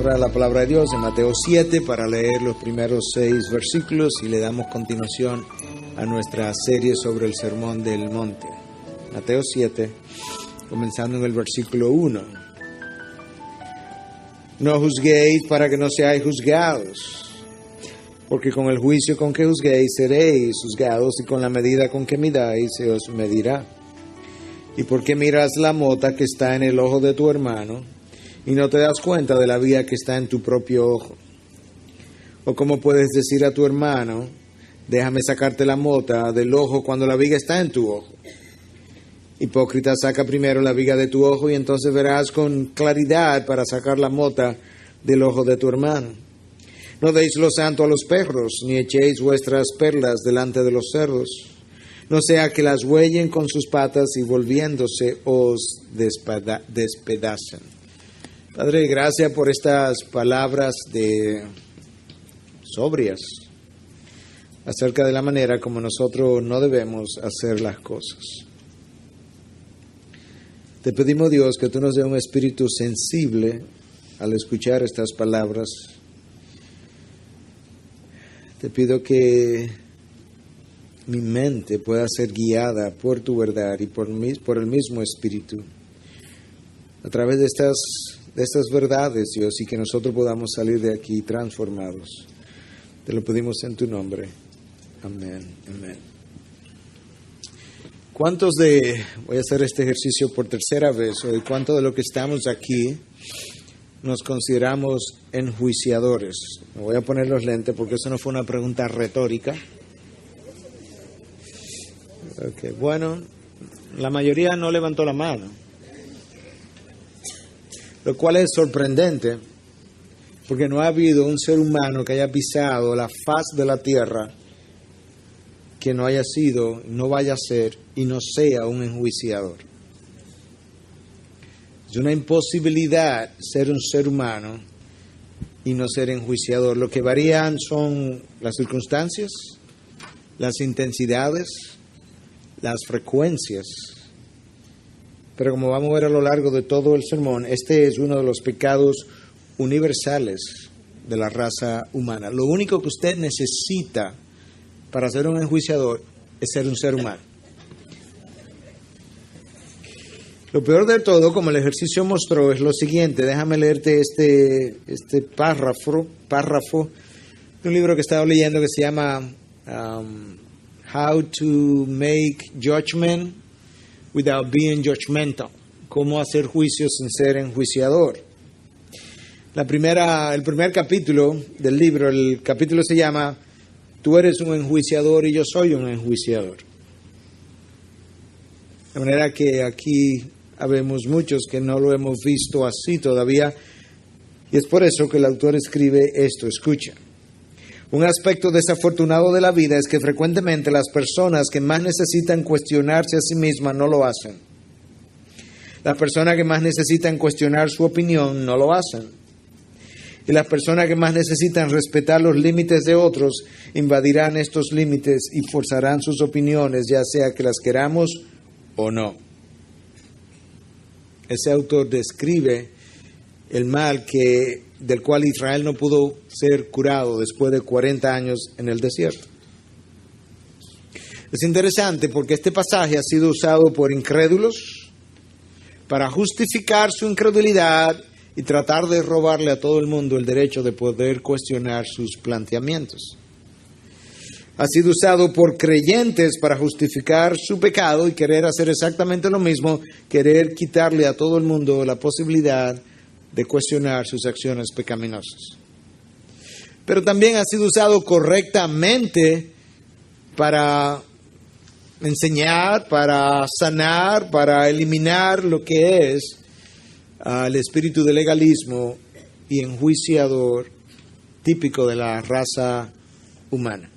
abra la palabra de Dios en Mateo 7 para leer los primeros 6 versículos y le damos continuación a nuestra serie sobre el Sermón del Monte. Mateo 7, comenzando en el versículo 1. No juzguéis para que no seáis juzgados, porque con el juicio con que juzguéis seréis juzgados, y con la medida con que midáis se os medirá. ¿Y por qué miras la mota que está en el ojo de tu hermano y no te das cuenta de la viga que está en tu propio ojo? ¿O cómo puedes decir a tu hermano, déjame sacarte la mota del ojo cuando la viga está en tu ojo? Hipócrita, saca primero la viga de tu ojo y entonces verás con claridad para sacar la mota del ojo de tu hermano. No deis lo santo a los perros, ni echéis vuestras perlas delante de los cerdos, no sea que las huellen con sus patas y volviéndose os despedacen. Padre, gracias por estas palabras sobrias acerca de la manera como nosotros no debemos hacer las cosas. Te pedimos, Dios, que tú nos dé un espíritu sensible al escuchar estas palabras. Te pido que mi mente pueda ser guiada por tu verdad y por el mismo Espíritu a través de estas verdades, Dios, y que nosotros podamos salir de aquí transformados. Te lo pedimos en tu nombre. Amén. Amén. Voy a hacer este ejercicio por tercera vez hoy, ¿cuántos de los que estamos aquí nos consideramos enjuiciadores? Me voy a poner los lentes porque eso no fue una pregunta retórica. Okay, bueno, la mayoría no levantó la mano, lo cual es sorprendente, porque no ha habido un ser humano que haya pisado la faz de la tierra que no haya sido, no vaya a ser y no sea un enjuiciador. Es una imposibilidad ser un ser humano y no ser enjuiciador. Lo que varían son las circunstancias, las intensidades, las frecuencias. Pero como vamos a ver a lo largo de todo el sermón, este es uno de los pecados universales de la raza humana. Lo único que usted necesita para ser un enjuiciador es ser un ser humano. Lo peor de todo, como el ejercicio mostró, es lo siguiente. Déjame leerte este párrafo de un libro que estaba leyendo que se llama How to Make Judgment Without Being Judgmental. Cómo hacer juicios sin ser enjuiciador. El primer capítulo del libro, el capítulo se llama Tú eres un enjuiciador y yo soy un enjuiciador. De manera que aquí habemos muchos que no lo hemos visto así todavía. Y es por eso que el autor escribe esto. Escucha. Un aspecto desafortunado de la vida es que frecuentemente las personas que más necesitan cuestionarse a sí mismas no lo hacen. Las personas que más necesitan cuestionar su opinión no lo hacen. Y las personas que más necesitan respetar los límites de otros invadirán estos límites y forzarán sus opiniones, ya sea que las queramos o no. Ese autor describe el mal del cual Israel no pudo ser curado después de 40 años en el desierto. Es interesante porque este pasaje ha sido usado por incrédulos para justificar su incredulidad y tratar de robarle a todo el mundo el derecho de poder cuestionar sus planteamientos. Ha sido usado por creyentes para justificar su pecado y querer hacer exactamente lo mismo, querer quitarle a todo el mundo la posibilidad de cuestionar sus acciones pecaminosas. Pero también ha sido usado correctamente para enseñar, para sanar, para eliminar lo que es el espíritu de legalismo y enjuiciador típico de la raza humana.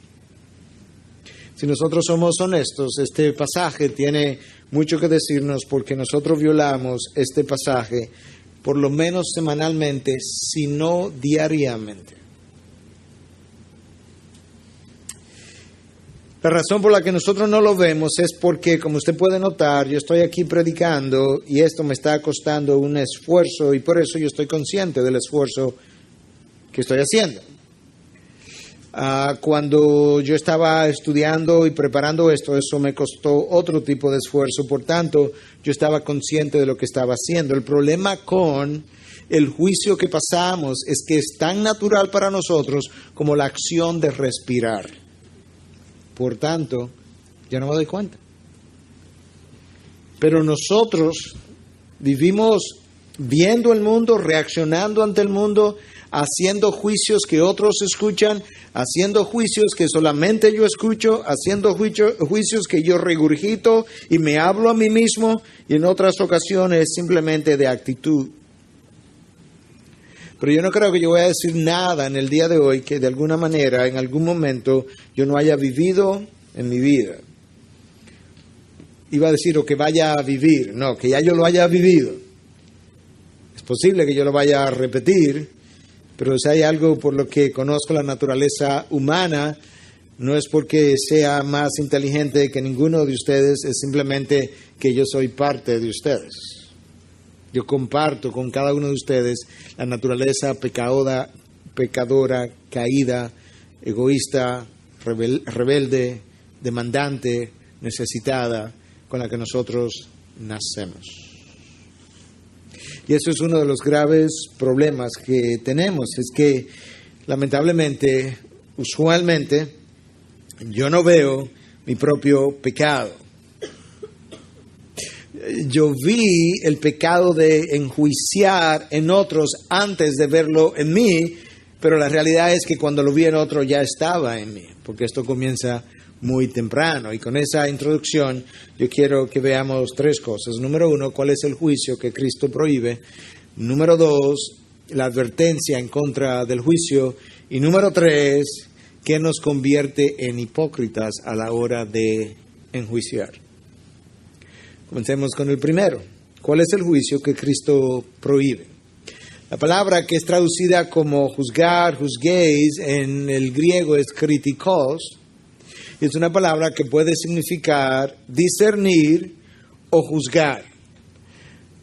Si nosotros somos honestos, este pasaje tiene mucho que decirnos porque nosotros violamos este pasaje por lo menos semanalmente, si no diariamente. La razón por la que nosotros no lo vemos es porque, como usted puede notar, yo estoy aquí predicando y esto me está costando un esfuerzo y por eso yo estoy consciente del esfuerzo que estoy haciendo. Cuando yo estaba estudiando y preparando esto, eso me costó otro tipo de esfuerzo. Por tanto, yo estaba consciente de lo que estaba haciendo. El problema con el juicio que pasamos es que es tan natural para nosotros como la acción de respirar. Por tanto, yo no me doy cuenta. Pero nosotros vivimos viendo el mundo, reaccionando ante el mundo, haciendo juicios que otros escuchan, haciendo juicios que solamente yo escucho, haciendo juicios que yo regurgito y me hablo a mí mismo, y en otras ocasiones simplemente de actitud. Pero yo no creo que yo voy a decir nada en el día de hoy que de alguna manera, en algún momento, yo no haya vivido en mi vida. Iba a decir, o que vaya a vivir, no, que ya yo lo haya vivido. Es posible que yo lo vaya a repetir, pero si hay algo por lo que conozco la naturaleza humana, no es porque sea más inteligente que ninguno de ustedes, es simplemente que yo soy parte de ustedes. Yo comparto con cada uno de ustedes la naturaleza pecadora, caída, egoísta, rebelde, demandante, necesitada, con la que nosotros nacemos. Y eso es uno de los graves problemas que tenemos, es que lamentablemente, usualmente, yo no veo mi propio pecado. Yo vi el pecado de enjuiciar en otros antes de verlo en mí, pero la realidad es que cuando lo vi en otro ya estaba en mí, porque esto comienza muy temprano. Y con esa introducción yo quiero que veamos tres cosas. Número uno, ¿cuál es el juicio que Cristo prohíbe? Número dos, la advertencia en contra del juicio. Y número tres, ¿qué nos convierte en hipócritas a la hora de enjuiciar? Comencemos con el primero. ¿Cuál es el juicio que Cristo prohíbe? La palabra que es traducida como juzgar, juzguéis, en el griego es kritikos. Es una palabra que puede significar discernir o juzgar.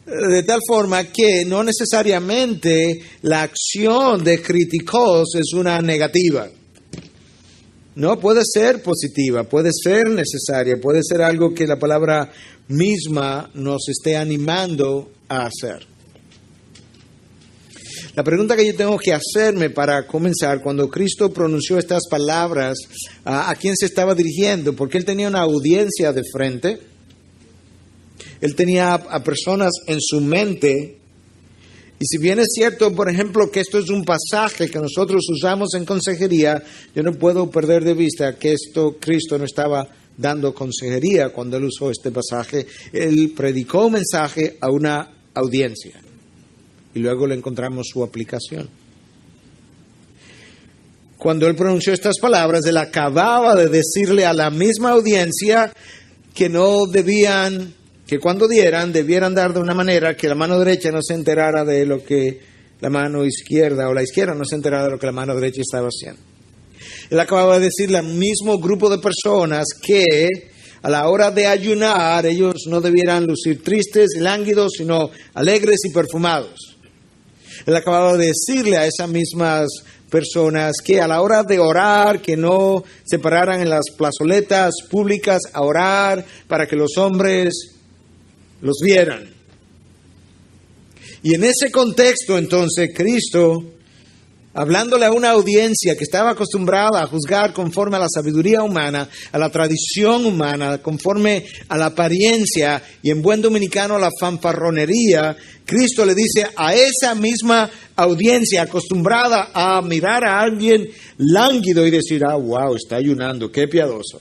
De tal forma que no necesariamente la acción de kritikos es una negativa. No, puede ser positiva, puede ser necesaria, puede ser algo que la palabra misma nos esté animando a hacer. La pregunta que yo tengo que hacerme para comenzar, cuando Cristo pronunció estas palabras, ¿a quién se estaba dirigiendo? Porque Él tenía una audiencia de frente, Él tenía a personas en su mente, y si bien es cierto, por ejemplo, que esto es un pasaje que nosotros usamos en consejería, yo no puedo perder de vista que Cristo no estaba dando consejería cuando Él usó este pasaje. Él predicó un mensaje a una audiencia. Y luego le encontramos su aplicación. Cuando Él pronunció estas palabras, Él acababa de decirle a la misma audiencia que que cuando debieran dar de una manera que la mano derecha no se enterara de lo que la mano izquierda, o la izquierda no se enterara de lo que la mano derecha estaba haciendo. Él acababa de decirle al mismo grupo de personas que a la hora de ayunar ellos no debieran lucir tristes y lánguidos, sino alegres y perfumados. Él acababa de decirle a esas mismas personas que a la hora de orar, que no se pararan en las plazoletas públicas a orar para que los hombres los vieran. Y en ese contexto, entonces, Cristo, hablándole a una audiencia que estaba acostumbrada a juzgar conforme a la sabiduría humana, a la tradición humana, conforme a la apariencia y en buen dominicano a la fanfarronería, Cristo le dice a esa misma audiencia acostumbrada a mirar a alguien lánguido y decir, wow, está ayunando, qué piadoso.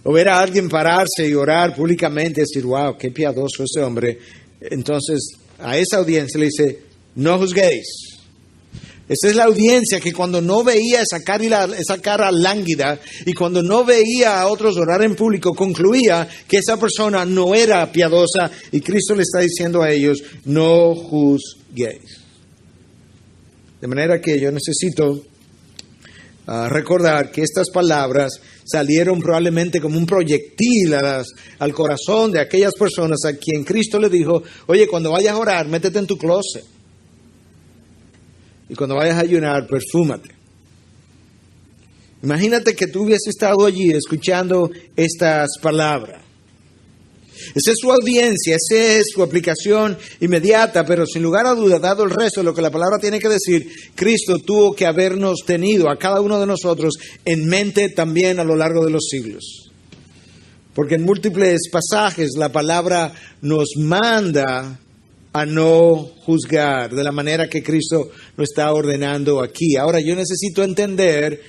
O ver a alguien pararse y orar públicamente y decir, wow, qué piadoso ese hombre. Entonces, a esa audiencia le dice, no juzguéis. Esa es la audiencia que cuando no veía esa cara lánguida y cuando no veía a otros orar en público, concluía que esa persona no era piadosa, y Cristo le está diciendo a ellos, no juzguéis. De manera que yo necesito recordar que estas palabras salieron probablemente como un proyectil al corazón de aquellas personas a quien Cristo le dijo, oye, cuando vayas a orar, métete en tu closet. Y cuando vayas a ayunar, perfúmate. Imagínate que tú hubieses estado allí escuchando estas palabras. Esa es su audiencia, esa es su aplicación inmediata, pero sin lugar a duda, dado el resto de lo que la palabra tiene que decir, Cristo tuvo que habernos tenido a cada uno de nosotros en mente también a lo largo de los siglos. Porque en múltiples pasajes la palabra nos manda a no juzgar de la manera que Cristo lo está ordenando aquí. Ahora, yo necesito entender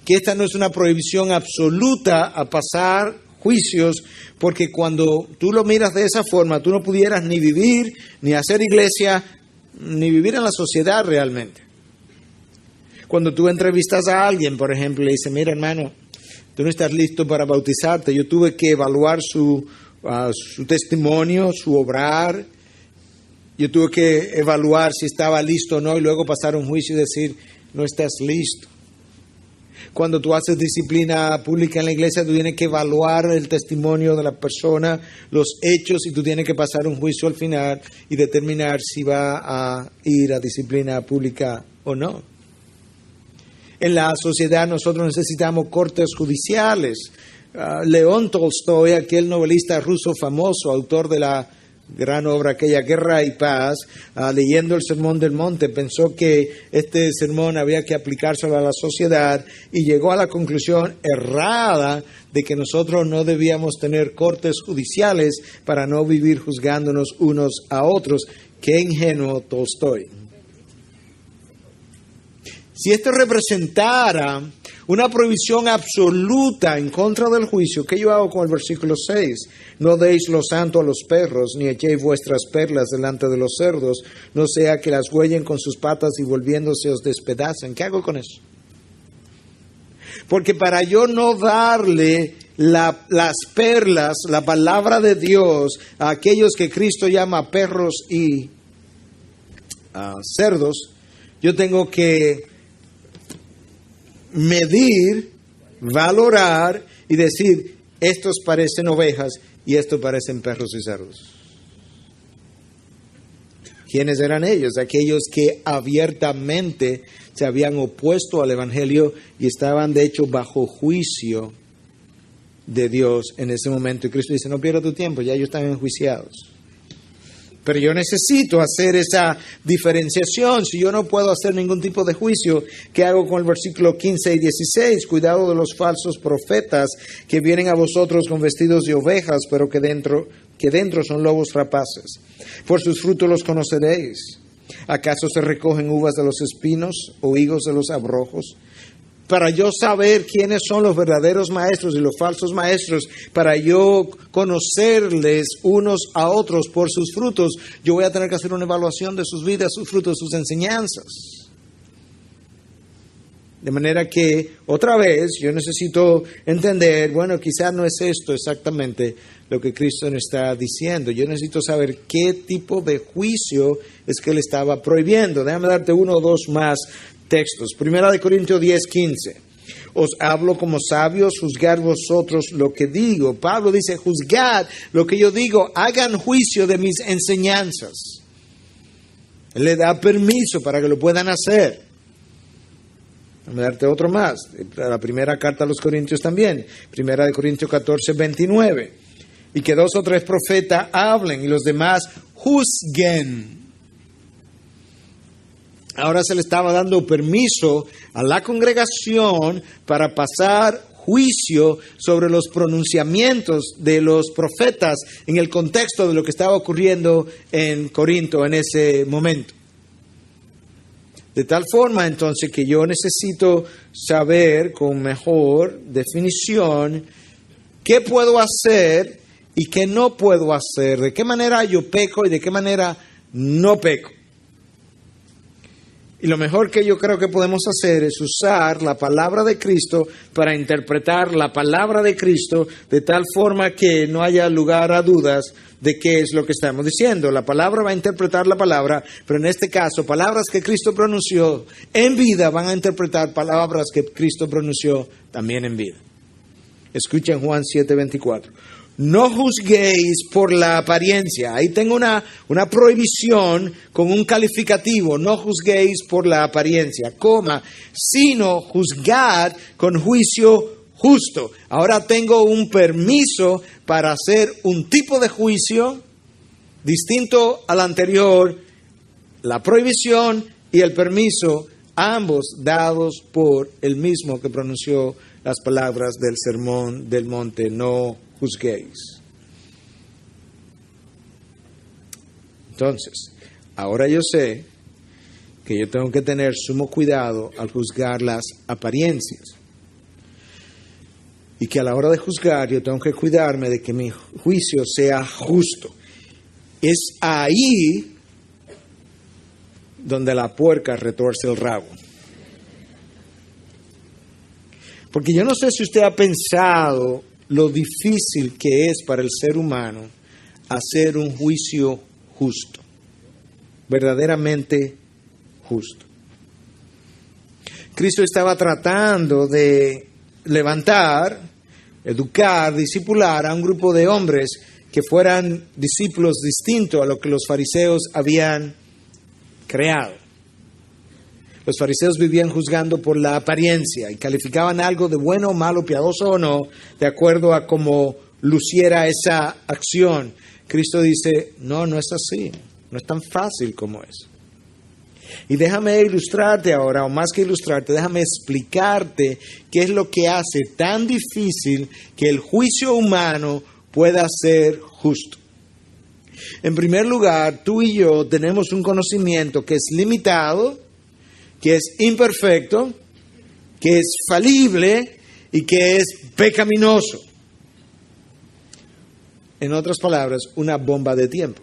que esta no es una prohibición absoluta a pasar juicios, porque cuando tú lo miras de esa forma, tú no pudieras ni vivir, ni hacer iglesia, ni vivir en la sociedad realmente. Cuando tú entrevistas a alguien, por ejemplo, y le dices, mira hermano, tú no estás listo para bautizarte, yo tuve que evaluar su testimonio, su obrar, yo tuve que evaluar si estaba listo o no, y luego pasar un juicio y decir, no estás listo. Cuando tú haces disciplina pública en la iglesia, tú tienes que evaluar el testimonio de la persona, los hechos, y tú tienes que pasar un juicio al final y determinar si va a ir a disciplina pública o no. En la sociedad nosotros necesitamos cortes judiciales. León Tolstoy, aquel novelista ruso famoso, autor de la gran obra aquella Guerra y Paz, leyendo el Sermón del Monte, pensó que este sermón había que aplicárselo a la sociedad y llegó a la conclusión errada de que nosotros no debíamos tener cortes judiciales para no vivir juzgándonos unos a otros. Qué ingenuo Tolstoy. Si esto representara una prohibición absoluta en contra del juicio, ¿qué yo hago con el versículo 6? No deis lo santo a los perros, ni echéis vuestras perlas delante de los cerdos, no sea que las huellen con sus patas y volviéndose os despedacen. ¿Qué hago con eso? Porque para yo no darle las perlas, la palabra de Dios, a aquellos que Cristo llama perros y cerdos, yo tengo que medir, valorar y decir, estos parecen ovejas y estos parecen perros y cerdos. ¿Quiénes eran ellos? Aquellos que abiertamente se habían opuesto al Evangelio y estaban de hecho bajo juicio de Dios en ese momento. Y Cristo dice, no pierda tu tiempo, ya ellos están enjuiciados. Pero yo necesito hacer esa diferenciación. Si yo no puedo hacer ningún tipo de juicio, ¿qué hago con el versículo 15 y 16? Cuidado de los falsos profetas que vienen a vosotros con vestidos de ovejas, pero que dentro son lobos rapaces. Por sus frutos los conoceréis. ¿Acaso se recogen uvas de los espinos o higos de los abrojos? Para yo saber quiénes son los verdaderos maestros y los falsos maestros, para yo conocerles unos a otros por sus frutos, yo voy a tener que hacer una evaluación de sus vidas, sus frutos, sus enseñanzas. De manera que, otra vez, yo necesito entender, bueno, quizás no es esto exactamente lo que Cristo nos está diciendo. Yo necesito saber qué tipo de juicio es que Él estaba prohibiendo. Déjame darte uno o dos más textos. 1 Corintios 10:15. Os hablo como sabios, juzgad vosotros lo que digo. Pablo dice, juzgad lo que yo digo, hagan juicio de mis enseñanzas. Él le da permiso para que lo puedan hacer. Déjame darte otro más. La primera carta a los Corintios también. 1 Corintios 14:29. Y que 2 o 3 profetas hablen y los demás juzguen. Ahora se le estaba dando permiso a la congregación para pasar juicio sobre los pronunciamientos de los profetas en el contexto de lo que estaba ocurriendo en Corinto en ese momento. De tal forma entonces que yo necesito saber con mejor definición qué puedo hacer y qué no puedo hacer, de qué manera yo peco y de qué manera no peco. Y lo mejor que yo creo que podemos hacer es usar la palabra de Cristo para interpretar la palabra de Cristo de tal forma que no haya lugar a dudas de qué es lo que estamos diciendo. La palabra va a interpretar la palabra, pero en este caso, palabras que Cristo pronunció en vida van a interpretar palabras que Cristo pronunció también en vida. Escuchen Juan 7:24. no juzguéis por la apariencia. Ahí tengo una prohibición con un calificativo. No juzguéis por la apariencia, sino juzgad con juicio justo. Ahora tengo un permiso para hacer un tipo de juicio distinto al anterior, la prohibición y el permiso, ambos dados por el mismo que pronunció las palabras del Sermón del Monte: no juzguéis. Entonces, ahora yo sé que yo tengo que tener sumo cuidado al juzgar las apariencias. Y que a la hora de juzgar yo tengo que cuidarme de que mi juicio sea justo. Es ahí donde la puerca retuerce el rabo. Porque yo no sé si usted ha pensado lo difícil que es para el ser humano hacer un juicio justo, verdaderamente justo. Cristo estaba tratando de levantar, educar, discipular a un grupo de hombres que fueran discípulos distintos a lo que los fariseos habían creado. Los fariseos vivían juzgando por la apariencia y calificaban algo de bueno o malo, piadoso o no, de acuerdo a cómo luciera esa acción. Cristo dice: no es así, no es tan fácil como es. Y déjame ilustrarte ahora, o más que ilustrarte, déjame explicarte qué es lo que hace tan difícil que el juicio humano pueda ser justo. En primer lugar, tú y yo tenemos un conocimiento que es limitado, que es imperfecto, que es falible y que es pecaminoso. En otras palabras, una bomba de tiempo.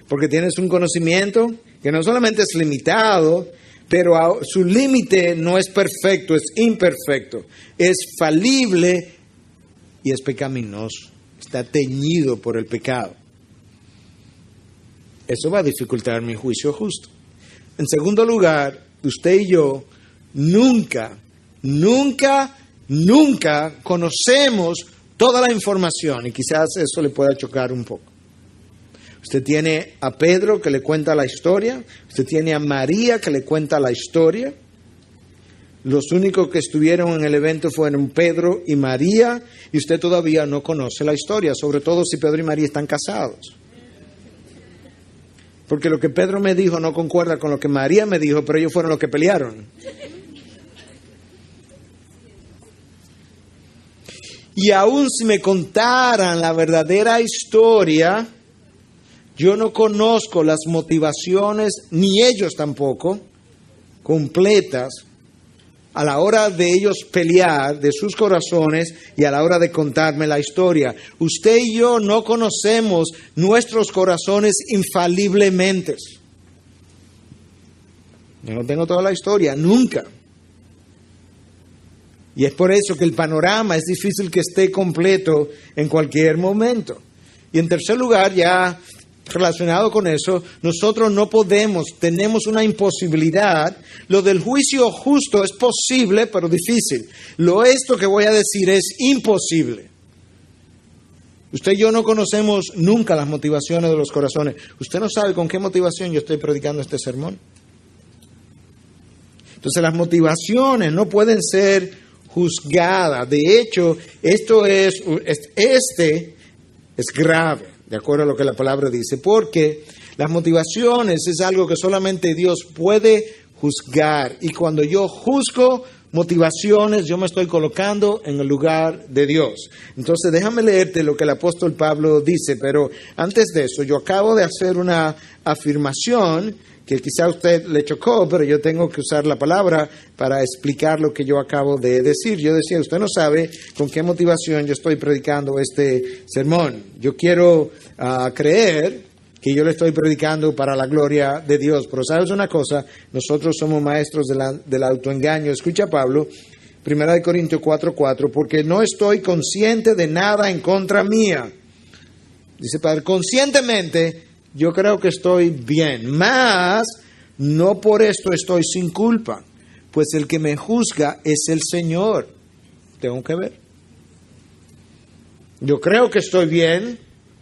Porque tienes un conocimiento que no solamente es limitado, pero su límite no es perfecto, es imperfecto, es falible y es pecaminoso. Está teñido por el pecado. Eso va a dificultar mi juicio justo. En segundo lugar, usted y yo nunca conocemos toda la información, y quizás eso le pueda chocar un poco. Usted tiene a Pedro que le cuenta la historia, usted tiene a María que le cuenta la historia. Los únicos que estuvieron en el evento fueron Pedro y María, y usted todavía no conoce la historia, sobre todo si Pedro y María están casados. Porque lo que Pedro me dijo no concuerda con lo que María me dijo, pero ellos fueron los que pelearon. Y aún si me contaran la verdadera historia, yo no conozco las motivaciones, ni ellos tampoco, completas, a la hora de ellos pelear, de sus corazones, y a la hora de contarme la historia. Usted y yo no conocemos nuestros corazones infaliblemente. Yo no tengo toda la historia, nunca. Y es por eso que el panorama es difícil que esté completo en cualquier momento. Y en tercer lugar, ya relacionado con eso, nosotros no podemos, tenemos una imposibilidad. Lo del juicio justo es posible, pero difícil. Esto que voy a decir es imposible. Usted y yo no conocemos nunca las motivaciones de los corazones. Usted no sabe con qué motivación yo estoy predicando este sermón. Entonces las motivaciones no pueden ser juzgadas. De hecho, este es grave, de acuerdo a lo que la palabra dice, porque las motivaciones es algo que solamente Dios puede juzgar. Y cuando yo juzgo motivaciones, yo me estoy colocando en el lugar de Dios. Entonces, déjame leerte lo que el apóstol Pablo dice, pero antes de eso, yo acabo de hacer una afirmación que quizá a usted le chocó, pero yo tengo que usar la palabra para explicar lo que yo acabo de decir. Yo decía, usted no sabe con qué motivación yo estoy predicando este sermón. Yo quiero creer que yo le estoy predicando para la gloria de Dios. Pero ¿sabes una cosa? Nosotros somos maestros del autoengaño. Escucha Pablo, 1 Corintios 4:4, porque no estoy consciente de nada en contra mía. Dice Padre, conscientemente yo creo que estoy bien, mas no por esto estoy sin culpa, pues el que me juzga es el Señor. Tengo que ver. Yo creo que estoy bien,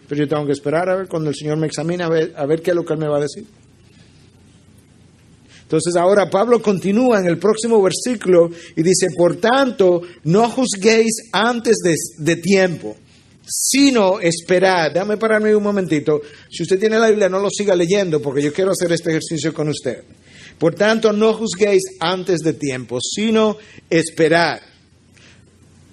pero yo tengo que esperar a ver cuando el Señor me examine, a ver qué es lo que Él me va a decir. Entonces ahora Pablo continúa en el próximo versículo y dice, por tanto, no juzguéis antes de tiempo, sino esperad. Déjame pararme un momentito. Si usted tiene la Biblia, no lo siga leyendo, porque yo quiero hacer este ejercicio con usted. Por tanto, no juzguéis antes de tiempo, sino esperad.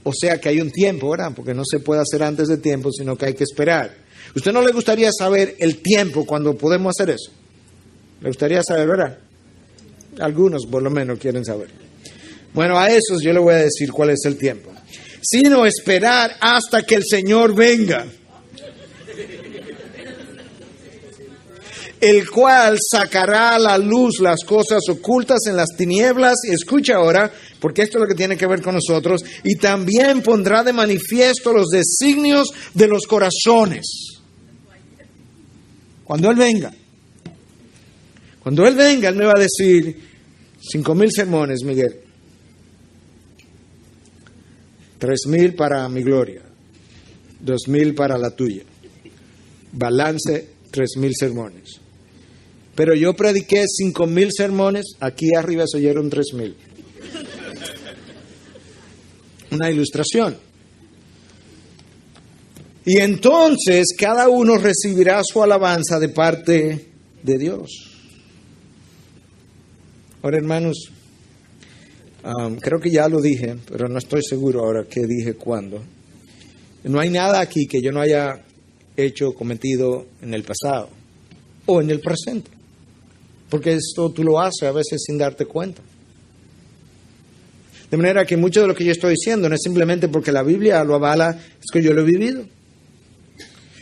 O sea que hay un tiempo, ¿verdad? Porque no se puede hacer antes de tiempo, sino que hay que esperar. ¿Usted no le gustaría saber el tiempo cuando podemos hacer eso? ¿Le gustaría saber, verdad? Algunos por lo menos quieren saber. Bueno, a esos yo le voy a decir cuál es el tiempo. Sino esperar hasta que el Señor venga, el cual sacará a la luz las cosas ocultas en las tinieblas. Y escucha ahora, porque esto es lo que tiene que ver con nosotros. Y también pondrá de manifiesto los designios de los corazones. Cuando Él venga. Cuando Él venga, Él me va a decir 5,000 sermones, Miguel. 3,000 para mi gloria. 2,000 para la tuya. Balance 3,000 sermones. Pero yo prediqué 5,000 sermones, aquí arriba se oyeron 3,000. Una ilustración. Y entonces cada uno recibirá su alabanza de parte de Dios. Ahora, hermanos, creo que ya lo dije, pero no estoy seguro ahora qué dije cuándo. No hay nada aquí que yo no haya hecho, cometido en el pasado o en el presente. Porque esto tú lo haces a veces sin darte cuenta. De manera que mucho de lo que yo estoy diciendo no es simplemente porque la Biblia lo avala, es que yo lo he vivido.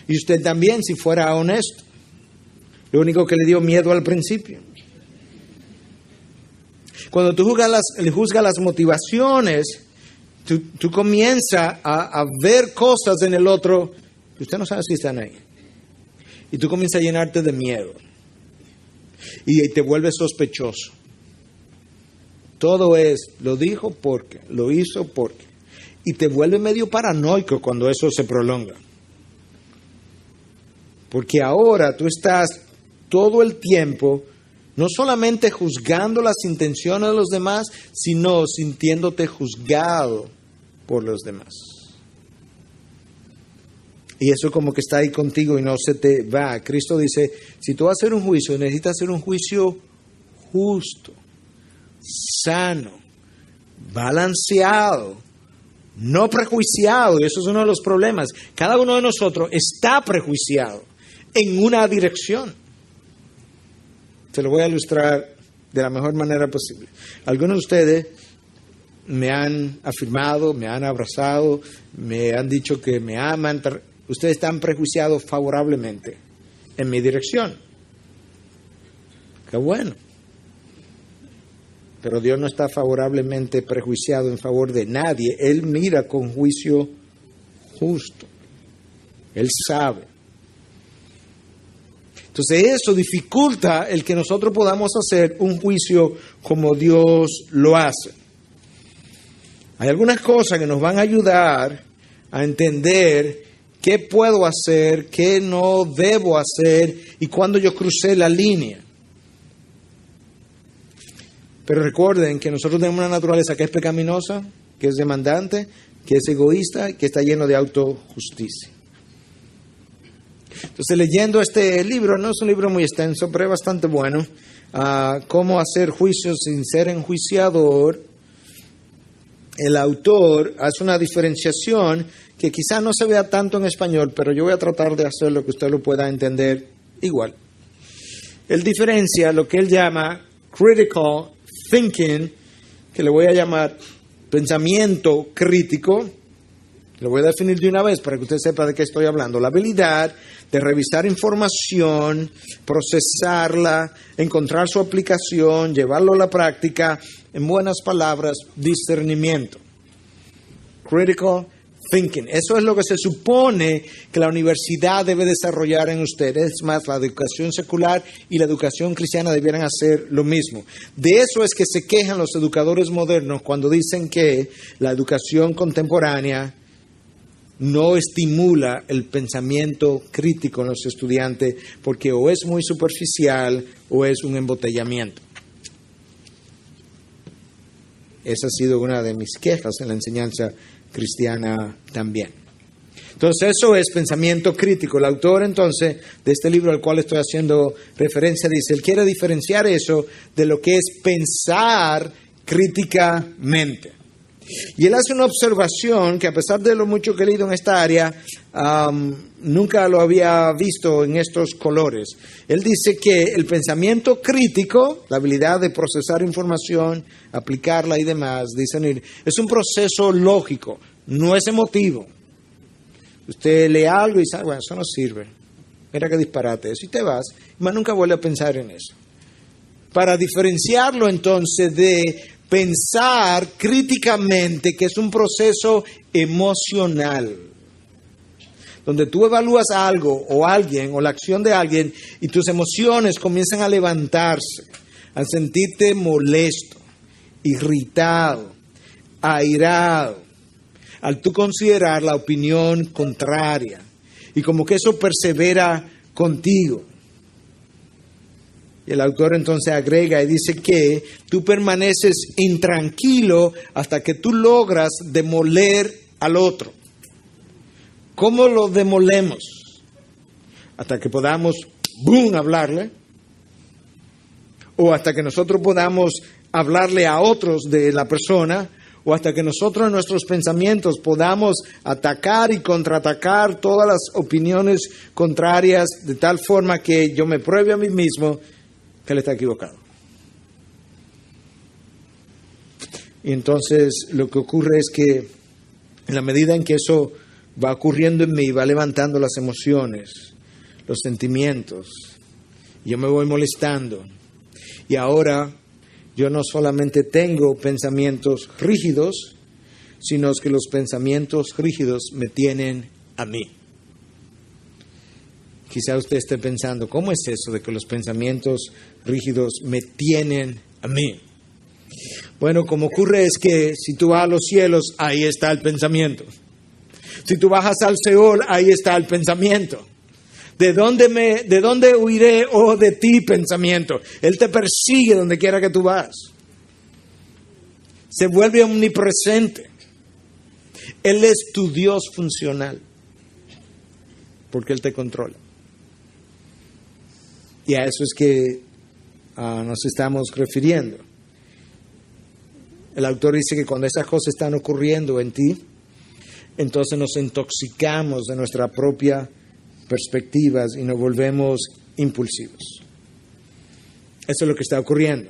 Y usted también, si fuera honesto. Lo único que le dio miedo al principio. Cuando tú juzgas las motivaciones, tú comienzas a ver cosas en el otro que usted no sabe si están ahí. Y tú comienzas a llenarte de miedo. Y te vuelves sospechoso. Todo es, lo dijo porque, lo hizo porque. Y te vuelve medio paranoico cuando eso se prolonga. Porque ahora tú estás todo el tiempo no solamente juzgando las intenciones de los demás, sino sintiéndote juzgado por los demás. Y eso como que está ahí contigo y no se te va. Cristo dice, si tú vas a hacer un juicio, necesitas hacer un juicio justo, sano, balanceado, no prejuiciado. Y eso es uno de los problemas. Cada uno de nosotros está prejuiciado en una dirección. Se lo voy a ilustrar de la mejor manera posible. Algunos de ustedes me han afirmado, me han abrazado, me han dicho que me aman. Ustedes están prejuiciados favorablemente en mi dirección. Qué bueno. Pero Dios no está favorablemente prejuiciado en favor de nadie. Él mira con juicio justo. Él sabe. Entonces eso dificulta el que nosotros podamos hacer un juicio como Dios lo hace. Hay algunas cosas que nos van a ayudar a entender qué puedo hacer, qué no debo hacer y cuándo yo crucé la línea. Pero recuerden que nosotros tenemos una naturaleza que es pecaminosa, que es demandante, que es egoísta y que está lleno de autojusticia. Entonces, leyendo este libro, no es un libro muy extenso, pero es bastante bueno, cómo hacer juicios sin ser enjuiciador. El autor hace una diferenciación que quizá no se vea tanto en español, pero yo voy a tratar de hacer lo que usted lo pueda entender igual. Él diferencia lo que él llama critical thinking, que le voy a llamar pensamiento crítico. Lo voy a definir de una vez para que usted sepa de qué estoy hablando. La habilidad de revisar información, procesarla, encontrar su aplicación, llevarlo a la práctica, en buenas palabras, discernimiento. Critical thinking. Eso es lo que se supone que la universidad debe desarrollar en usted. Es más, la educación secular y la educación cristiana debieran hacer lo mismo. De eso es que se quejan los educadores modernos cuando dicen que la educación contemporánea no estimula el pensamiento crítico en los estudiantes porque o es muy superficial o es un embotellamiento. Esa ha sido una de mis quejas en la enseñanza cristiana también. Entonces eso es pensamiento crítico. El autor entonces de este libro al cual estoy haciendo referencia dice, él quiere diferenciar eso de lo que es pensar críticamente. Y él hace una observación que a pesar de lo mucho que he leído en esta área, nunca lo había visto en estos colores. Él dice que el pensamiento crítico, la habilidad de procesar información, aplicarla y demás, discernir, es un proceso lógico, no es emotivo. Usted lee algo y dice, bueno, eso no sirve. Mira qué disparate eso. Y te vas, más nunca vuelve a pensar en eso. Para diferenciarlo entonces de pensar críticamente, que es un proceso emocional, donde tú evalúas algo o alguien o la acción de alguien y tus emociones comienzan a levantarse, a sentirte molesto, irritado, airado, al tú considerar la opinión contraria y como que eso persevera contigo. Y el autor entonces agrega y dice que tú permaneces intranquilo hasta que tú logras demoler al otro. ¿Cómo lo demolemos? Hasta que podamos, ¡boom!, hablarle. O hasta que nosotros podamos hablarle a otros de la persona. O hasta que nosotros en nuestros pensamientos podamos atacar y contraatacar todas las opiniones contrarias de tal forma que yo me pruebe a mí mismo que él está equivocado. Y entonces lo que ocurre es que en la medida en que eso va ocurriendo en mí, va levantando las emociones, los sentimientos, yo me voy molestando. Y ahora yo no solamente tengo pensamientos rígidos, sino que los pensamientos rígidos me tienen a mí. Quizá usted esté pensando, ¿cómo es eso de que los pensamientos rígidos me tienen a mí? Bueno, como ocurre es que si tú vas a los cielos, ahí está el pensamiento. Si tú bajas al Seol, ahí está el pensamiento. ¿De dónde huiré, oh, de ti, pensamiento? Él te persigue donde quiera que tú vas. Se vuelve omnipresente. Él es tu Dios funcional. Porque Él te controla. Y a eso es que nos estamos refiriendo. El autor dice que cuando esas cosas están ocurriendo en ti, entonces nos intoxicamos de nuestras propias perspectivas y nos volvemos impulsivos. Eso es lo que está ocurriendo.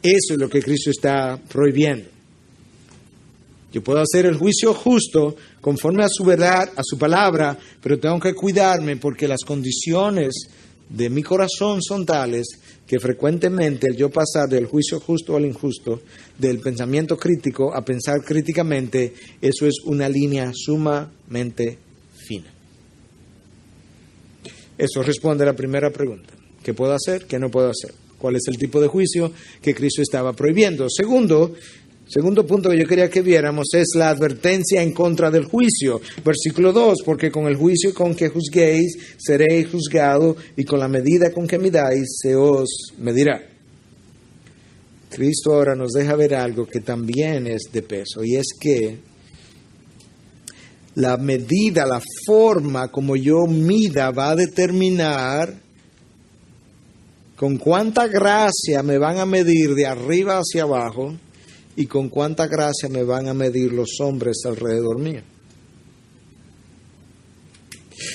Eso es lo que Cristo está prohibiendo. Yo puedo hacer el juicio justo conforme a su verdad, a su palabra, pero tengo que cuidarme porque las condiciones de mi corazón son tales que frecuentemente el yo pasar del juicio justo al injusto, del pensamiento crítico a pensar críticamente, eso es una línea sumamente fina. Eso responde a la primera pregunta. ¿Qué puedo hacer? ¿Qué no puedo hacer? ¿Cuál es el tipo de juicio que Cristo estaba prohibiendo? Segundo punto que yo quería que viéramos es la advertencia en contra del juicio. Versículo 2, porque con el juicio con que juzguéis seréis juzgados y con la medida con que midáis se os medirá. Cristo ahora nos deja ver algo que también es de peso y es que la medida, la forma como yo mida va a determinar con cuánta gracia me van a medir de arriba hacia abajo y con cuánta gracia me van a medir los hombres alrededor mío.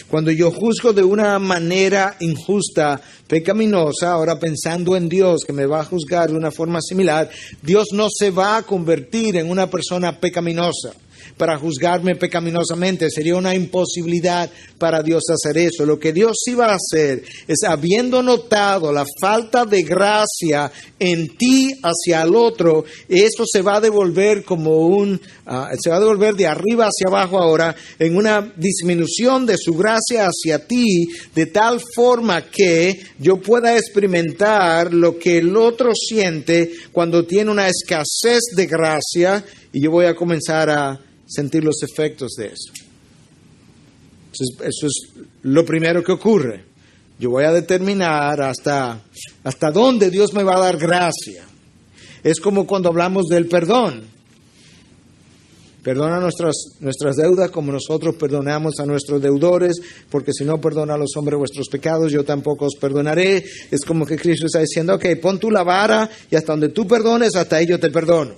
Cuando yo juzgo de una manera injusta, pecaminosa, ahora pensando en Dios que me va a juzgar de una forma similar, Dios no se va a convertir en una persona pecaminosa para juzgarme pecaminosamente. Sería una imposibilidad para Dios hacer eso. Lo que Dios sí va a hacer es, habiendo notado la falta de gracia en ti hacia el otro, esto se va a devolver se va a devolver de arriba hacia abajo ahora en una disminución de su gracia hacia ti, de tal forma que yo pueda experimentar lo que el otro siente cuando tiene una escasez de gracia y yo voy a comenzar a sentir los efectos de eso. Eso es lo primero que ocurre. Yo voy a determinar hasta dónde Dios me va a dar gracia. Es como cuando hablamos del perdón. Perdona nuestras deudas como nosotros perdonamos a nuestros deudores, porque si no perdona a los hombres vuestros pecados, yo tampoco os perdonaré. Es como que Cristo está diciendo, ok, pon tú la vara y hasta donde tú perdones, hasta ahí yo te perdono.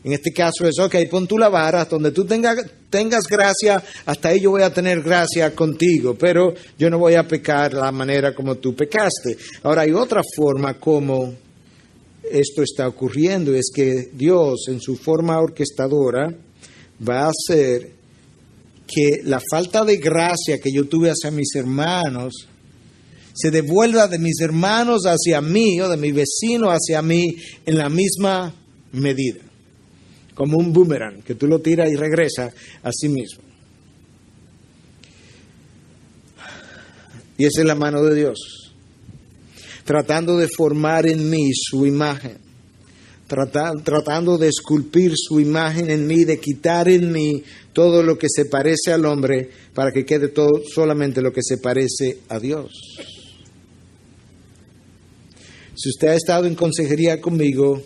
En este caso es, ok, pon tú la vara, hasta donde tú tengas gracia, hasta ahí yo voy a tener gracia contigo, pero yo no voy a pecar la manera como tú pecaste. Ahora hay otra forma como esto está ocurriendo, es que Dios en su forma orquestadora va a hacer que la falta de gracia que yo tuve hacia mis hermanos se devuelva de mis hermanos hacia mí o de mi vecino hacia mí en la misma medida. Como un boomerang, que tú lo tiras y regresa a sí mismo. Y esa es la mano de Dios, tratando de formar en mí su imagen, tratando de esculpir su imagen en mí, de quitar en mí todo lo que se parece al hombre, para que quede todo solamente lo que se parece a Dios. Si usted ha estado en consejería conmigo,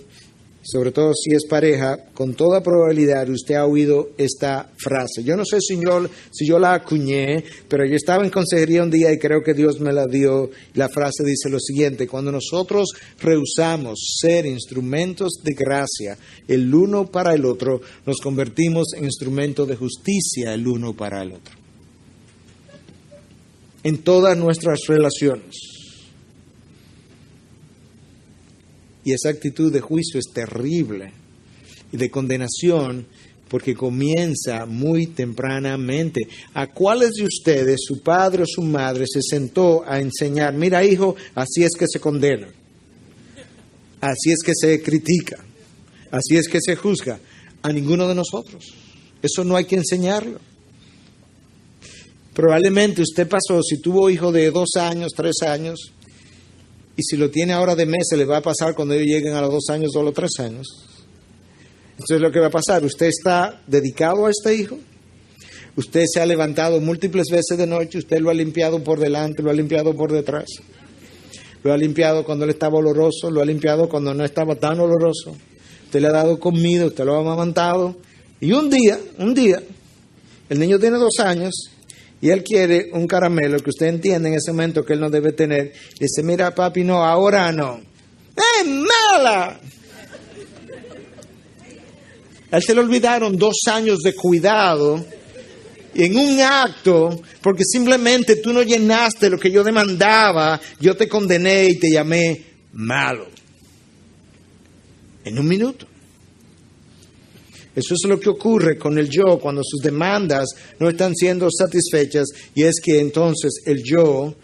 sobre todo si es pareja, con toda probabilidad usted ha oído esta frase. Yo no sé si yo la acuñé, pero yo estaba en consejería un día y creo que Dios me la dio. La frase dice lo siguiente: cuando nosotros rehusamos ser instrumentos de gracia el uno para el otro, nos convertimos en instrumentos de justicia el uno para el otro. En todas nuestras relaciones. Y esa actitud de juicio es terrible y de condenación, porque comienza muy tempranamente. ¿A cuáles de ustedes, su padre o su madre, se sentó a enseñar, mira hijo, así es que se condena, así es que se critica, así es que se juzga? A ninguno de nosotros. Eso no hay que enseñarlo. Probablemente usted pasó, si tuvo hijo de 2 años, 3 años, y si lo tiene ahora de meses, le va a pasar cuando ellos lleguen a los 2 años o los 3 años. Entonces, lo que va a pasar, usted está dedicado a este hijo, usted se ha levantado múltiples veces de noche, usted lo ha limpiado por delante, lo ha limpiado por detrás, lo ha limpiado cuando él estaba oloroso, lo ha limpiado cuando no estaba tan oloroso, usted le ha dado comida, usted lo ha amamantado, y un día, el niño tiene 2 años, y él quiere un caramelo que usted entiende en ese momento que él no debe tener. Y dice, mira papi, no, ahora no. ¡Es mala! A él se le olvidaron 2 años de cuidado en un acto, porque simplemente tú no llenaste lo que yo demandaba, yo te condené y te llamé malo. En 1 minuto. Eso es lo que ocurre con el yo cuando sus demandas no están siendo satisfechas, y es que entonces el yo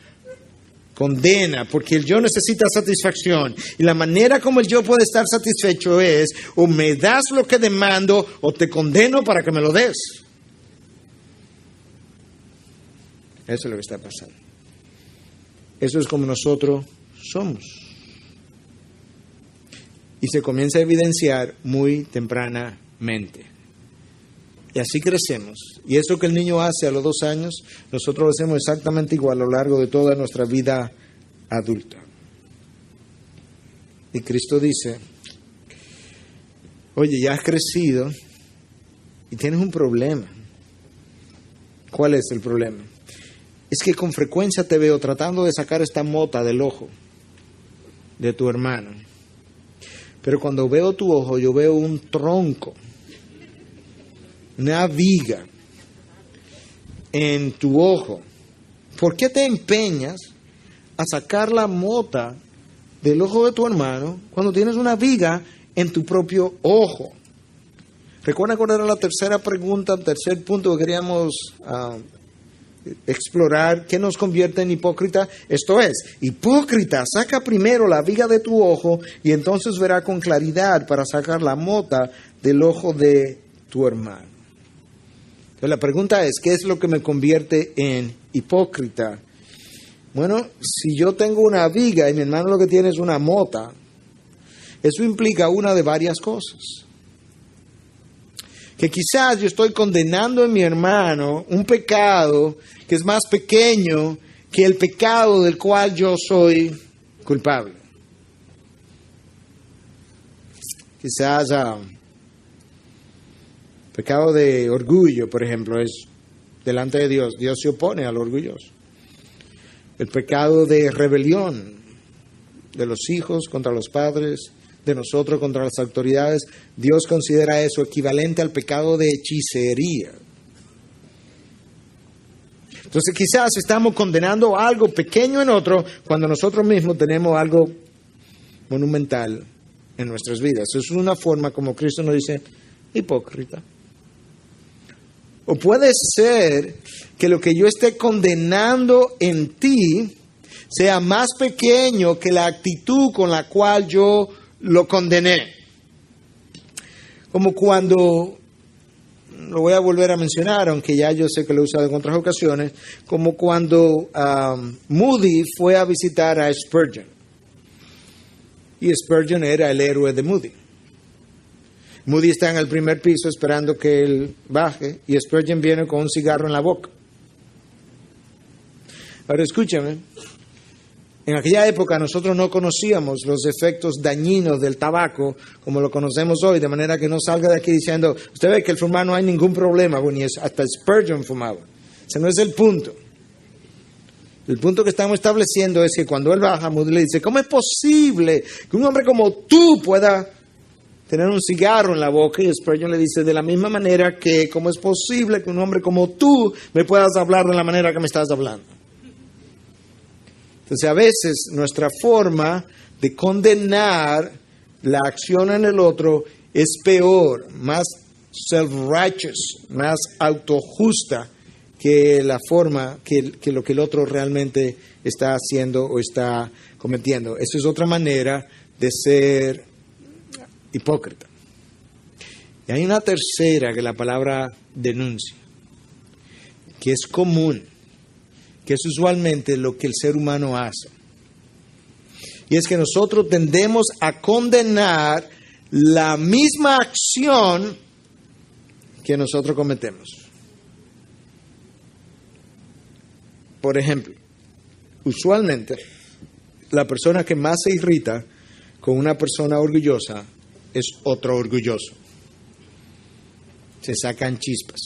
condena, porque el yo necesita satisfacción, y la manera como el yo puede estar satisfecho es o me das lo que demando o te condeno para que me lo des. Eso es lo que está pasando. Eso es como nosotros somos. Y se comienza a evidenciar muy tempranamente. Y así crecemos. Y eso que el niño hace a los 2 años, nosotros lo hacemos exactamente igual a lo largo de toda nuestra vida adulta. Y Cristo dice, oye, ya has crecido y tienes un problema. ¿Cuál es el problema? Es que con frecuencia te veo tratando de sacar esta mota del ojo de tu hermano. Pero cuando veo tu ojo, yo veo un tronco, una viga en tu ojo. ¿Por qué te empeñas a sacar la mota del ojo de tu hermano cuando tienes una viga en tu propio ojo? Recuerda cuál era la tercera pregunta, el tercer punto que queríamos explorar. ¿Qué nos convierte en hipócrita? Esto es, hipócrita, saca primero la viga de tu ojo y entonces verá con claridad para sacar la mota del ojo de tu hermano. Entonces la pregunta es, ¿qué es lo que me convierte en hipócrita? Bueno, si yo tengo una viga y mi hermano lo que tiene es una mota, eso implica una de varias cosas. que quizás yo estoy condenando en mi hermano un pecado que es más pequeño que el pecado del cual yo soy culpable. Quizás pecado de orgullo, por ejemplo, es delante de Dios. Dios se opone al orgulloso. El pecado de rebelión de los hijos contra los padres, de nosotros contra las autoridades, Dios considera eso equivalente al pecado de hechicería. Entonces quizás estamos condenando algo pequeño en otro cuando nosotros mismos tenemos algo monumental en nuestras vidas. Eso es una forma como Cristo nos dice, hipócrita. O puede ser que lo que yo esté condenando en ti sea más pequeño que la actitud con la cual yo lo condené. Como cuando, lo voy a volver a mencionar, aunque ya yo sé que lo he usado en otras ocasiones, como cuando Moody fue a visitar a Spurgeon. Y Spurgeon era el héroe de Moody. Moody está en el primer piso esperando que él baje y Spurgeon viene con un cigarro en la boca. Ahora escúchame, en aquella época nosotros no conocíamos los efectos dañinos del tabaco como lo conocemos hoy, de manera que no salga de aquí diciendo, usted ve que el fumar no hay ningún problema, bueno, y hasta Spurgeon fumaba. Ese no es el punto. El punto que estamos estableciendo es que cuando él baja, Moody le dice, ¿cómo es posible que un hombre como tú pueda tener un cigarro en la boca? Y Spurgeon le dice, de la misma manera que, ¿cómo es posible que un hombre como tú me puedas hablar de la manera que me estás hablando? Entonces, a veces nuestra forma de condenar la acción en el otro es peor, más self-righteous, más autojusta que la forma que lo que el otro realmente está haciendo o está cometiendo. Esa es otra manera de ser hipócrita. Y hay una tercera que la palabra denuncia, que es común, que es usualmente lo que el ser humano hace. Y es que nosotros tendemos a condenar la misma acción que nosotros cometemos. Por ejemplo, usualmente la persona que más se irrita con una persona orgullosa es otro orgulloso. Se sacan chispas.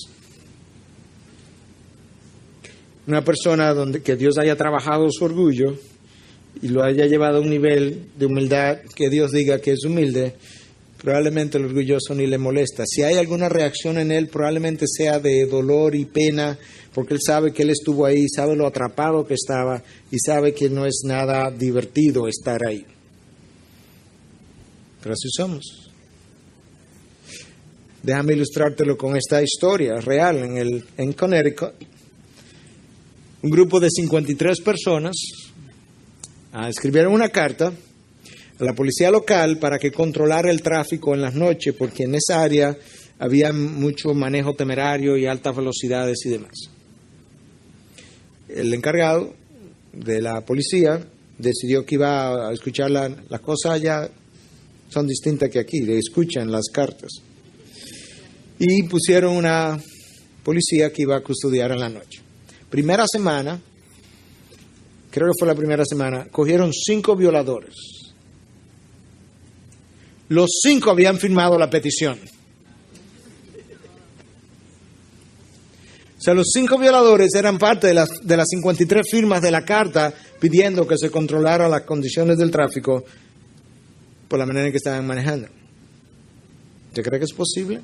Una persona que Dios haya trabajado su orgullo y lo haya llevado a un nivel de humildad que Dios diga que es humilde, probablemente el orgulloso ni le molesta. Si hay alguna reacción en él, probablemente sea de dolor y pena, porque él sabe que él estuvo ahí, sabe lo atrapado que estaba y sabe que no es nada divertido estar ahí. Pero así somos. Déjame ilustrártelo con esta historia real. En Connecticut, un grupo de 53 personas escribieron una carta a la policía local para que controlara el tráfico en las noches, porque en esa área había mucho manejo temerario y altas velocidades y demás. El encargado de la policía decidió que iba a escuchar las cosas allá son distintas que aquí, le escuchan las cartas. Y pusieron una policía que iba a custodiar en la noche. Primera semana, creo que fue la primera semana, cogieron 5 violadores. Los 5 habían firmado la petición. O sea, los 5 violadores eran parte de las 53 firmas de la carta pidiendo que se controlara las condiciones del tráfico por la manera en que estaban manejando. ¿Usted cree que es posible?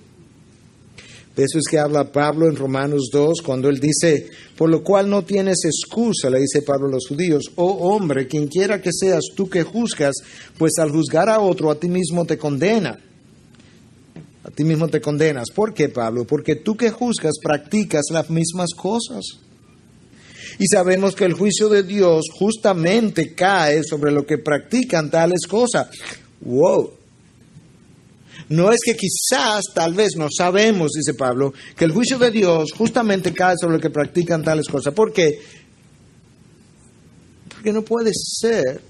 De eso es que habla Pablo en Romanos 2, cuando él dice, por lo cual no tienes excusa, le dice Pablo a los judíos, oh hombre, quien quiera que seas tú que juzgas, pues al juzgar a otro, a ti mismo te condena. A ti mismo te condenas. ¿Por qué, Pablo? Porque tú que juzgas practicas las mismas cosas. Y sabemos que el juicio de Dios justamente cae sobre lo que practican tales cosas. ¡Wow! No es que quizás, tal vez, no sabemos, dice Pablo, que el juicio de Dios justamente cae sobre lo que practican tales cosas. ¿Por qué? Porque no puede ser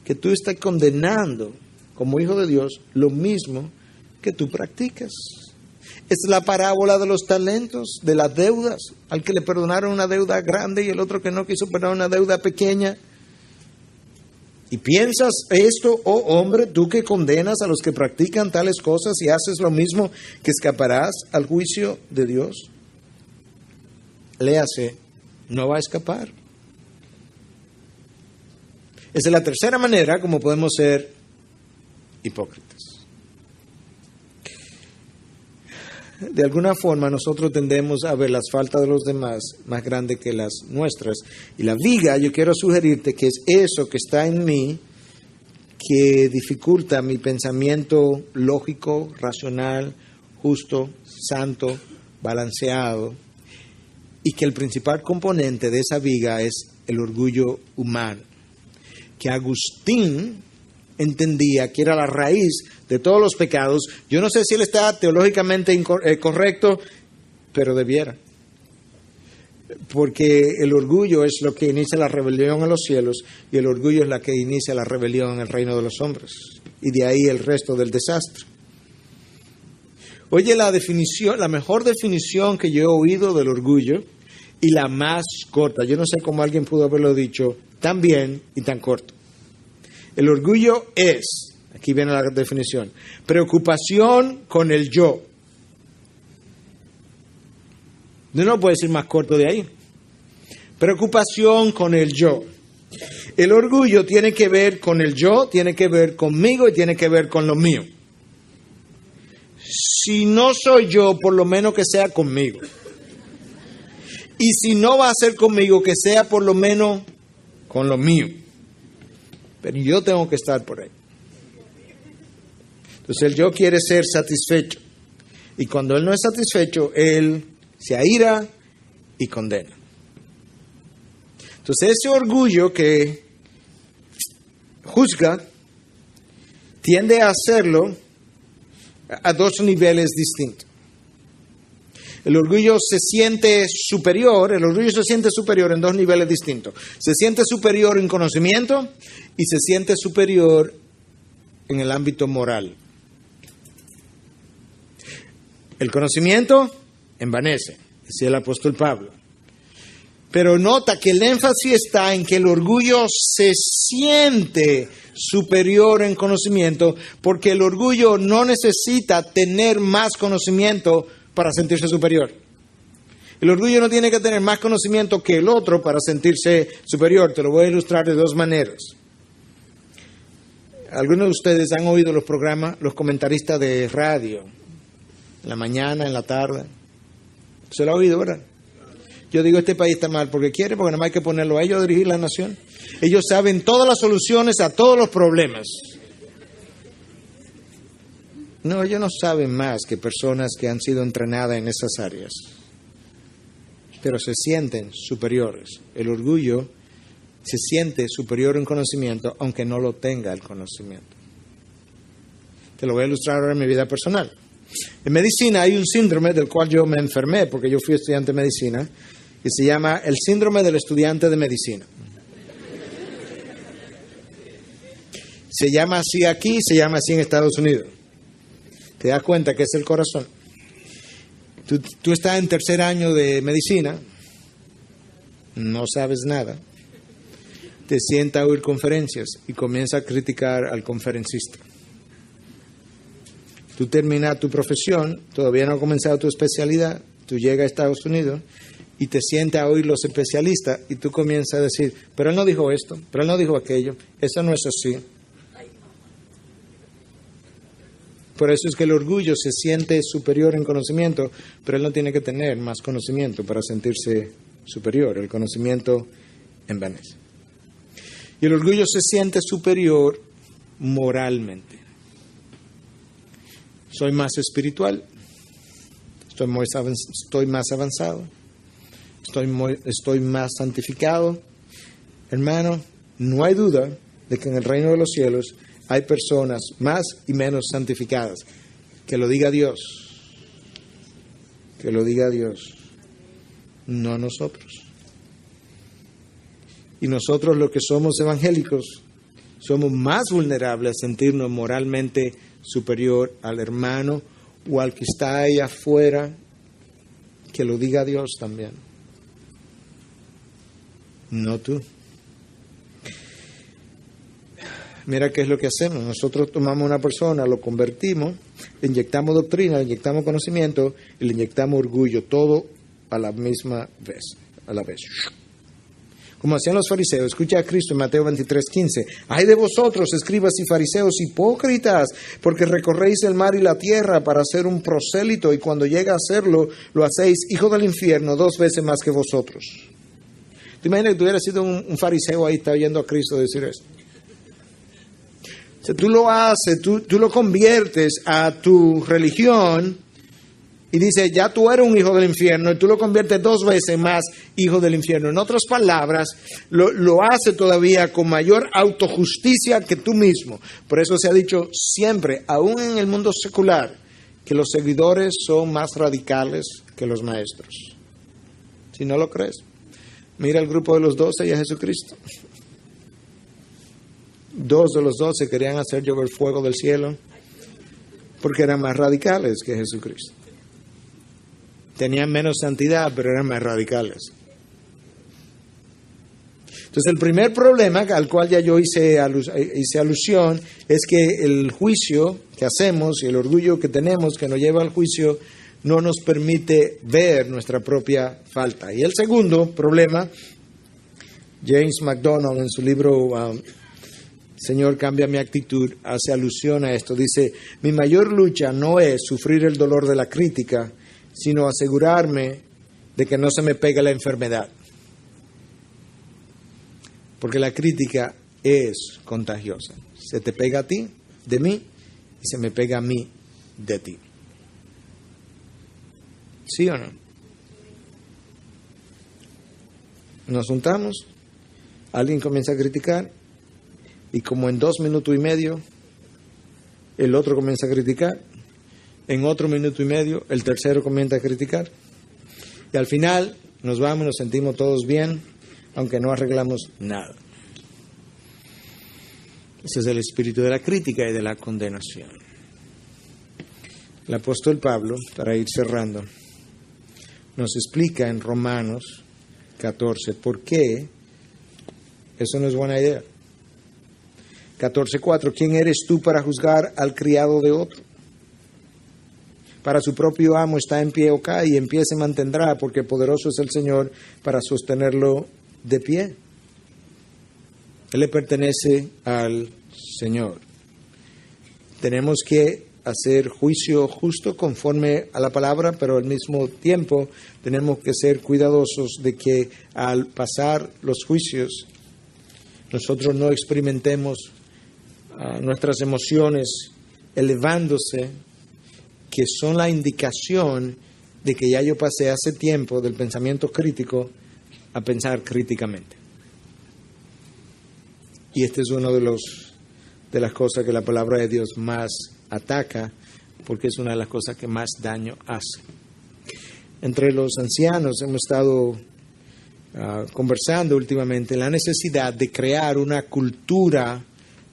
que tú estés condenando, como hijo de Dios, lo mismo que tú practicas. Es la parábola de los talentos, de las deudas. Al que le perdonaron una deuda grande y el otro que no quiso perdonar una deuda pequeña. Y piensas esto, oh hombre, tú que condenas a los que practican tales cosas y haces lo mismo, que escaparás al juicio de Dios. Léase, no va a escapar. Esa es la tercera manera como podemos ser hipócritas. De alguna forma nosotros tendemos a ver las faltas de los demás más grandes que las nuestras. Y la viga, yo quiero sugerirte que es eso que está en mí que dificulta mi pensamiento lógico, racional, justo, santo, balanceado. Y que el principal componente de esa viga es el orgullo humano. Que Agustín entendía que era la raíz de todos los pecados. Yo no sé si él está teológicamente correcto, pero debiera. Porque el orgullo es lo que inicia la rebelión en los cielos y el orgullo es la que inicia la rebelión en el reino de los hombres. Y de ahí el resto del desastre. Oye, la mejor definición que yo he oído del orgullo y la más corta. Yo no sé cómo alguien pudo haberlo dicho tan bien y tan corto. El orgullo es, aquí viene la definición, preocupación con el yo. No puede ser más corto de ahí. Preocupación con el yo. El orgullo tiene que ver con el yo, tiene que ver conmigo y tiene que ver con lo mío. Si no soy yo, por lo menos que sea conmigo. Y si no va a ser conmigo, que sea por lo menos con lo mío. Pero yo tengo que estar por ahí. Entonces el yo quiere ser satisfecho. Y cuando él no es satisfecho, él se aira y condena. Entonces ese orgullo que juzga tiende a hacerlo a dos niveles distintos. El orgullo se siente superior en dos niveles distintos. Se siente superior en conocimiento y se siente superior en el ámbito moral. El conocimiento envanece, decía el apóstol Pablo. Pero nota que el énfasis está en que el orgullo se siente superior en conocimiento, porque el orgullo no necesita tener más conocimiento para sentirse superior. El orgullo no tiene que tener más conocimiento que el otro para sentirse superior. Te lo voy a ilustrar de dos maneras. Algunos de ustedes han oído los programas, los comentaristas de radio, en la mañana, en la tarde. ¿Se lo ha oído, verdad? Yo digo, este país está mal porque quiere, porque nada más hay que ponerlo a ellos a dirigir la nación. Ellos saben todas las soluciones a todos los problemas. No, ellos no saben más que personas que han sido entrenadas en esas áreas. Pero se sienten superiores. El orgullo se siente superior en conocimiento, aunque no lo tenga el conocimiento. Te lo voy a ilustrar ahora en mi vida personal. En medicina hay un síndrome del cual yo me enfermé, porque yo fui estudiante de medicina, y se llama el síndrome del estudiante de medicina. Se llama así aquí, se llama así en Estados Unidos. Te das cuenta que es el corazón. Tú estás en tercer año de medicina, no sabes nada, te sientas a oír conferencias y comienzas a criticar al conferencista. Tú terminas tu profesión, todavía no has comenzado tu especialidad, tú llegas a Estados Unidos y te sientas a oír los especialistas y tú comienzas a decir, pero él no dijo esto, pero él no dijo aquello, eso no es así. Por eso es que el orgullo se siente superior en conocimiento, pero él no tiene que tener más conocimiento para sentirse superior. El conocimiento envanece. Y el orgullo se siente superior moralmente. Soy más espiritual, estoy más avanzado, estoy más santificado. Hermano, no hay duda de que en el reino de los cielos hay personas más y menos santificadas. Que lo diga Dios. Que lo diga Dios. No nosotros. Y nosotros los que somos evangélicos somos más vulnerables a sentirnos moralmente superior al hermano o al que está ahí afuera, que lo diga Dios también. No tú. Mira qué es lo que hacemos. Nosotros tomamos una persona, lo convertimos, le inyectamos doctrina, le inyectamos conocimiento y le inyectamos orgullo, todo a la misma vez, a la vez. Como hacían los fariseos. Escucha a Cristo en Mateo 23:15. Ay de vosotros, escribas y fariseos hipócritas, porque recorréis el mar y la tierra para hacer un prosélito, y cuando llega a hacerlo, lo hacéis hijo del infierno 2 veces más que vosotros. ¿Te imaginas que tú hubieras sido un fariseo ahí, está oyendo a Cristo decir esto? O sea, tú lo haces, tú lo conviertes a tu religión, y dice, ya tú eres un hijo del infierno, y tú lo conviertes 2 veces más hijo del infierno. En otras palabras, lo hace todavía con mayor autojusticia que tú mismo. Por eso se ha dicho siempre, aún en el mundo secular, que los seguidores son más radicales que los maestros. Si no lo crees, mira el grupo de los 12 y a Jesucristo. 2 de los 12 querían hacer llover fuego del cielo porque eran más radicales que Jesucristo. Tenían menos santidad, pero eran más radicales. Entonces, el primer problema al cual ya yo hice alusión es que el juicio que hacemos y el orgullo que tenemos que nos lleva al juicio no nos permite ver nuestra propia falta. Y el segundo problema, James MacDonald en su libro Señor, cambia mi actitud, hace alusión a esto. Dice, mi mayor lucha no es sufrir el dolor de la crítica, sino asegurarme de que no se me pegue la enfermedad. Porque la crítica es contagiosa. Se te pega a ti, de mí, y se me pega a mí, de ti. ¿Sí o no? Nos juntamos, alguien comienza a criticar, y como en 2 minutos y medio, el otro comienza a criticar, en otro minuto y medio, el tercero comienza a criticar, y al final nos vamos y nos sentimos todos bien, aunque no arreglamos nada. Ese es el espíritu de la crítica y de la condenación. El apóstol Pablo, para ir cerrando, nos explica en Romanos 14 por qué eso no es buena idea. 14:4, ¿quién eres tú para juzgar al criado de otro? Para su propio amo está en pie o cae, y en pie se mantendrá, porque poderoso es el Señor para sostenerlo de pie. Él le pertenece al Señor. Tenemos que hacer juicio justo conforme a la palabra, pero al mismo tiempo tenemos que ser cuidadosos de que al pasar los juicios nosotros no experimentemos nuestras emociones elevándose, que son la indicación de que ya yo pasé hace tiempo del pensamiento crítico a pensar críticamente. Y este es uno de las cosas que la palabra de Dios más ataca, porque es una de las cosas que más daño hace. Entre los ancianos hemos estado conversando últimamente la necesidad de crear una cultura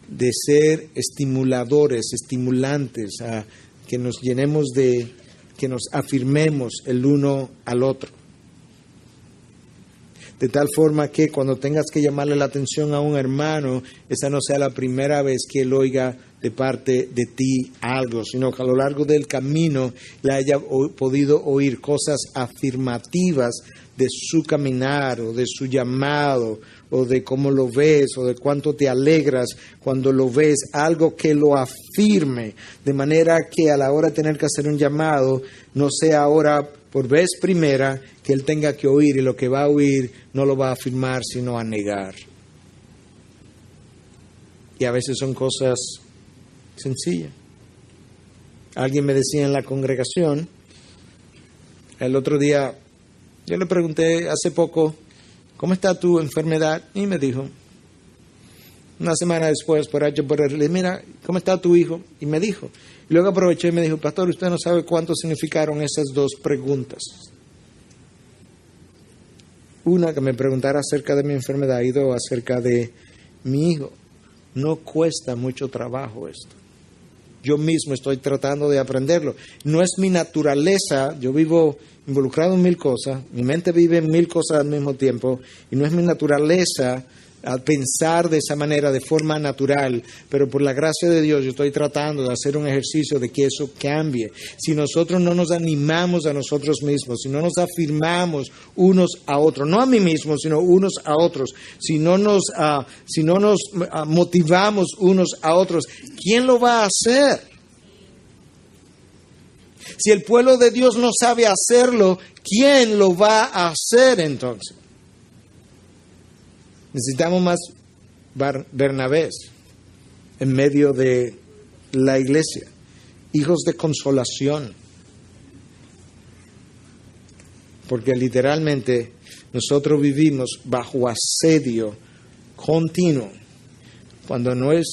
de ser estimuladores, estimulantes, que nos llenemos que nos afirmemos el uno al otro. De tal forma que cuando tengas que llamarle la atención a un hermano, esa no sea la primera vez que él oiga de parte de ti algo, sino que a lo largo del camino le haya podido oír cosas afirmativas de su caminar o de su llamado o de cómo lo ves o de cuánto te alegras cuando lo ves, algo que lo afirme, de manera que a la hora de tener que hacer un llamado no sea ahora por vez primera que él tenga que oír, y lo que va a oír no lo va a afirmar sino a negar. Y a veces son cosas sencillas. Alguien me decía en la congregación, el otro día, yo le pregunté hace poco, ¿cómo está tu enfermedad? Y me dijo, una semana después, por allá, le mira, ¿cómo está tu hijo? Y me dijo. Y luego aproveché y me dijo, pastor, usted no sabe cuánto significaron esas 2 preguntas. Una, que me preguntara acerca de mi enfermedad, y 2, acerca de mi hijo. No cuesta mucho trabajo esto. yo mismo estoy tratando de aprenderlo. No es mi naturaleza, yo vivo involucrado en 1000 cosas, mi mente vive en 1000 cosas al mismo tiempo, y no es mi naturaleza al pensar de esa manera, de forma natural, pero por la gracia de Dios yo estoy tratando de hacer un ejercicio de que eso cambie. Si nosotros no nos animamos a nosotros mismos, si no nos afirmamos unos a otros, no a mí mismo, sino unos a otros, si no nos motivamos unos a otros, ¿quién lo va a hacer? Si el pueblo de Dios no sabe hacerlo, ¿quién lo va a hacer entonces? Necesitamos más Bernabés en medio de la iglesia, hijos de consolación, porque literalmente nosotros vivimos bajo asedio continuo, cuando no es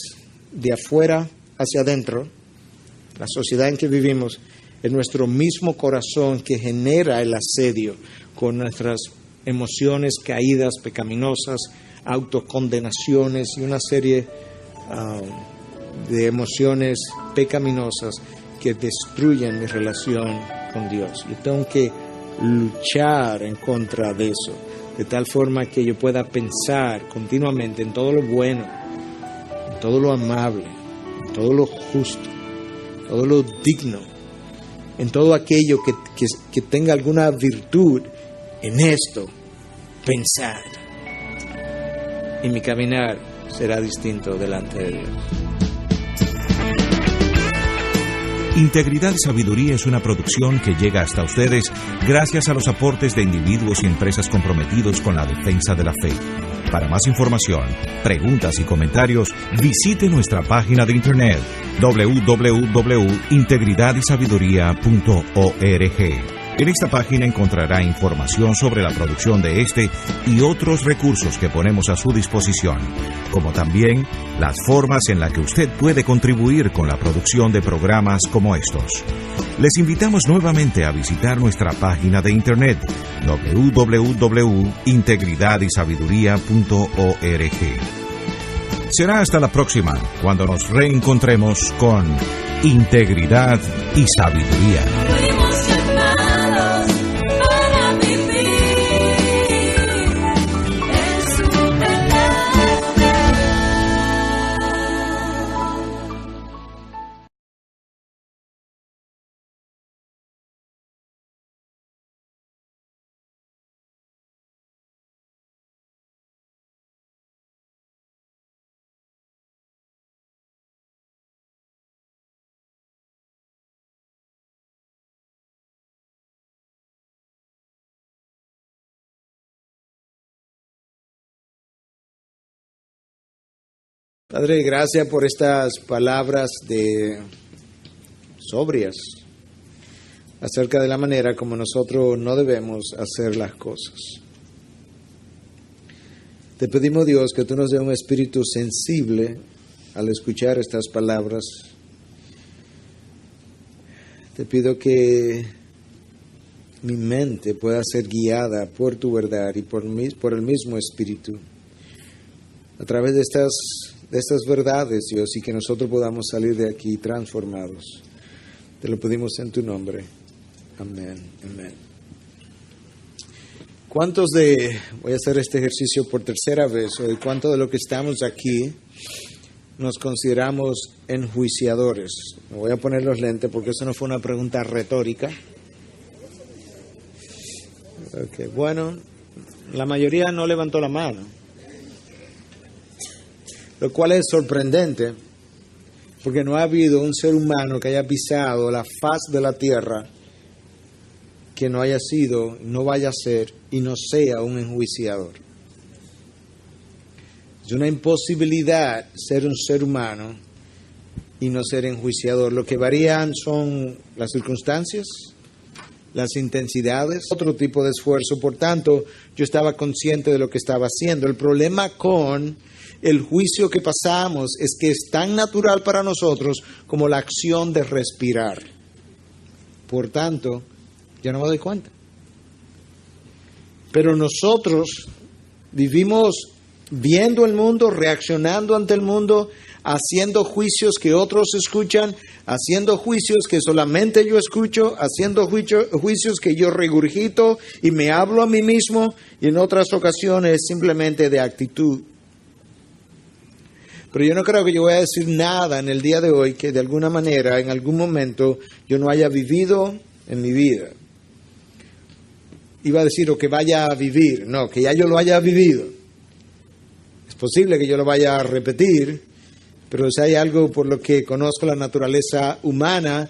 de afuera hacia adentro. La sociedad en que vivimos es nuestro mismo corazón que genera el asedio con nuestras emociones caídas, pecaminosas, autocondenaciones y una serie de emociones pecaminosas que destruyen mi relación con Dios. Yo tengo que luchar en contra de eso, de tal forma que yo pueda pensar continuamente en todo lo bueno, en todo lo amable, en todo lo justo, en todo lo digno, en todo aquello que tenga alguna virtud. En esto pensar, y mi caminar será distinto delante de Dios. Integridad y Sabiduría es una producción que llega hasta ustedes gracias a los aportes de individuos y empresas comprometidos con la defensa de la fe. Para más información, preguntas y comentarios, visite nuestra página de internet www.integridadysabiduría.org. En esta página encontrará información sobre la producción de este y otros recursos que ponemos a su disposición, como también las formas en las que usted puede contribuir con la producción de programas como estos. Les invitamos nuevamente a visitar nuestra página de internet www.integridadysabiduría.org. Será hasta la próxima, cuando nos reencontremos con Integridad y Sabiduría. Padre, gracias por estas palabras sobrias acerca de la manera como nosotros no debemos hacer las cosas. Te pedimos, Dios, que tú nos des un espíritu sensible al escuchar estas palabras. Te pido que mi mente pueda ser guiada por tu verdad y por el mismo espíritu a través de estas verdades, Dios, y que nosotros podamos salir de aquí transformados. Te lo pedimos en tu nombre. Amén. Amén. Voy a hacer este ejercicio por tercera vez hoy, ¿cuántos de los que estamos aquí nos consideramos enjuiciadores? Me voy a poner los lentes porque eso no fue una pregunta retórica. Okay, bueno, la mayoría no levantó la mano, lo cual es sorprendente, porque no ha habido un ser humano que haya pisado la faz de la tierra que no haya sido, no vaya a ser y no sea un enjuiciador. Es una imposibilidad ser un ser humano y no ser enjuiciador. Lo que varían son las circunstancias, las intensidades, otro tipo de esfuerzo. Por tanto, yo estaba consciente de lo que estaba haciendo. El problema con el juicio que pasamos es que es tan natural para nosotros como la acción de respirar. Por tanto, yo no me doy cuenta. Pero nosotros vivimos viendo el mundo, reaccionando ante el mundo, haciendo juicios que otros escuchan, haciendo juicios que solamente yo escucho, haciendo juicios que yo regurgito y me hablo a mí mismo, y en otras ocasiones simplemente de actitud. Pero yo no creo que yo voy a decir nada en el día de hoy que de alguna manera, en algún momento, yo no haya vivido en mi vida. Iba a decir o que vaya a vivir, no, que ya yo lo haya vivido. Es posible que yo lo vaya a repetir, pero si hay algo por lo que conozco la naturaleza humana,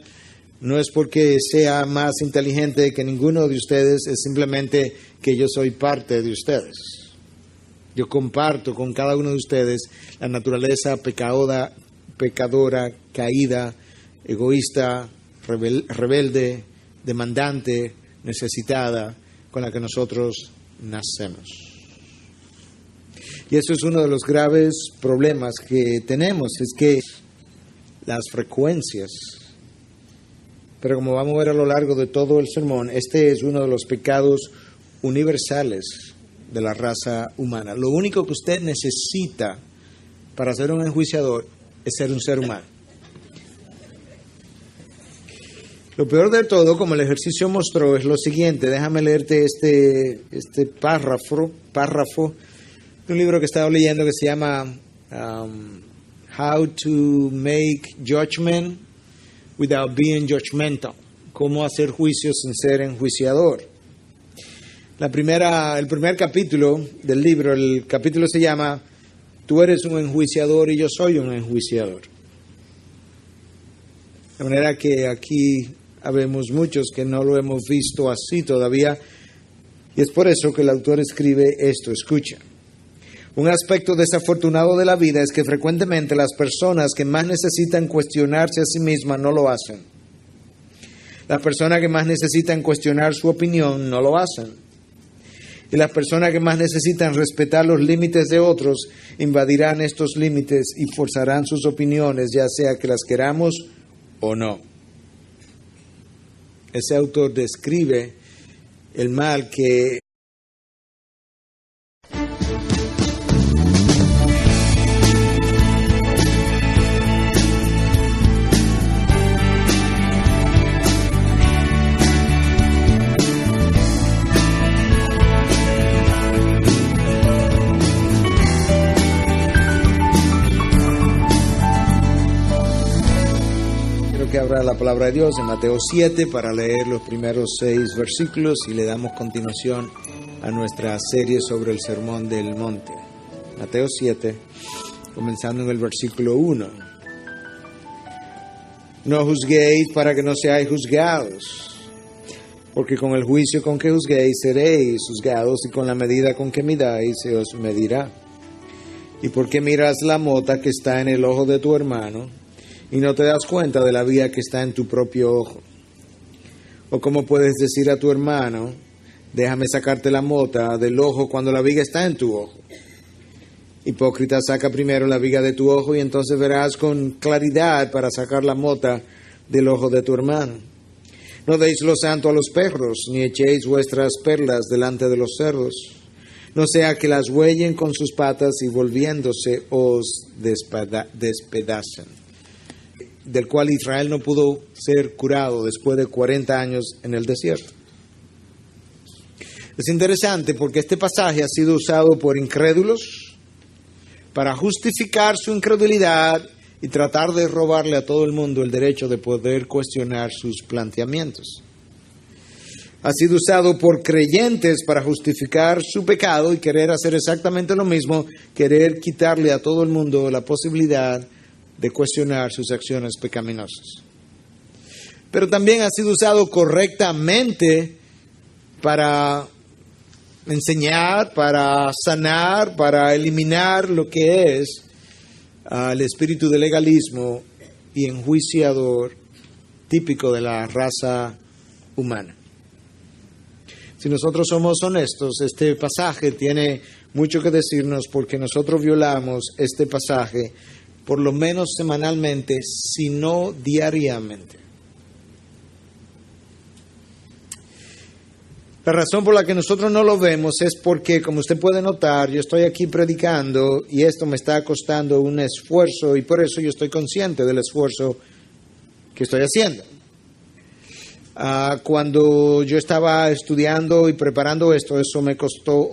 no es porque sea más inteligente que ninguno de ustedes, es simplemente que yo soy parte de ustedes. Yo comparto con cada uno de ustedes la naturaleza pecadora, caída, egoísta, rebelde, demandante, necesitada, con la que nosotros nacemos. Y eso es uno de los graves problemas que tenemos, es que las frecuencias, pero como vamos a ver a lo largo de todo el sermón, este es uno de los pecados universales de la raza humana. Lo único que usted necesita para ser un enjuiciador es ser un ser humano. Lo peor de todo, como el ejercicio mostró, es lo siguiente. Déjame leerte este párrafo de un libro que he estado leyendo que se llama How to Make Judgment Without Being Judgmental. Cómo hacer juicios sin ser enjuiciador. El primer capítulo del libro, el capítulo se llama Tú eres un enjuiciador y yo soy un enjuiciador. De manera que aquí habemos muchos que no lo hemos visto así todavía, y es por eso que el autor escribe esto. Escucha. Un aspecto desafortunado de la vida es que frecuentemente las personas que más necesitan cuestionarse a sí mismas no lo hacen. Las personas que más necesitan cuestionar su opinión no lo hacen. Y las personas que más necesitan respetar los límites de otros invadirán estos límites y forzarán sus opiniones, ya sea que las queramos o no. Ese autor describe el mal que abra la palabra de Dios en Mateo 7 para leer los primeros 6 versículos y le damos continuación a nuestra serie sobre el Sermón del Monte. Mateo 7, comenzando en el versículo 1. No juzguéis para que no seáis juzgados, porque con el juicio con que juzguéis seréis juzgados, y con la medida con que midáis se os medirá. ¿Y por qué miras la mota que está en el ojo de tu hermano y no te das cuenta de la viga que está en tu propio ojo? ¿O cómo puedes decir a tu hermano, déjame sacarte la mota del ojo cuando la viga está en tu ojo? Hipócrita, saca primero la viga de tu ojo y entonces verás con claridad para sacar la mota del ojo de tu hermano. No deis lo santo a los perros, ni echéis vuestras perlas delante de los cerdos, no sea que las huellen con sus patas y volviéndose os despedacen. Del cual Israel no pudo ser curado después de 40 años en el desierto. Es interesante porque este pasaje ha sido usado por incrédulos para justificar su incredulidad y tratar de robarle a todo el mundo el derecho de poder cuestionar sus planteamientos. Ha sido usado por creyentes para justificar su pecado y querer hacer exactamente lo mismo, querer quitarle a todo el mundo la posibilidad de cuestionar sus acciones pecaminosas. Pero también ha sido usado correctamente para enseñar, para sanar, para eliminar lo que es el espíritu de legalismo y enjuiciador típico de la raza humana. Si nosotros somos honestos, este pasaje tiene mucho que decirnos porque nosotros violamos este pasaje por lo menos semanalmente, si no diariamente. La razón por la que nosotros no lo vemos es porque, como usted puede notar, yo estoy aquí predicando y esto me está costando un esfuerzo y por eso yo estoy consciente del esfuerzo que estoy haciendo. Cuando yo estaba estudiando y preparando esto, eso me costó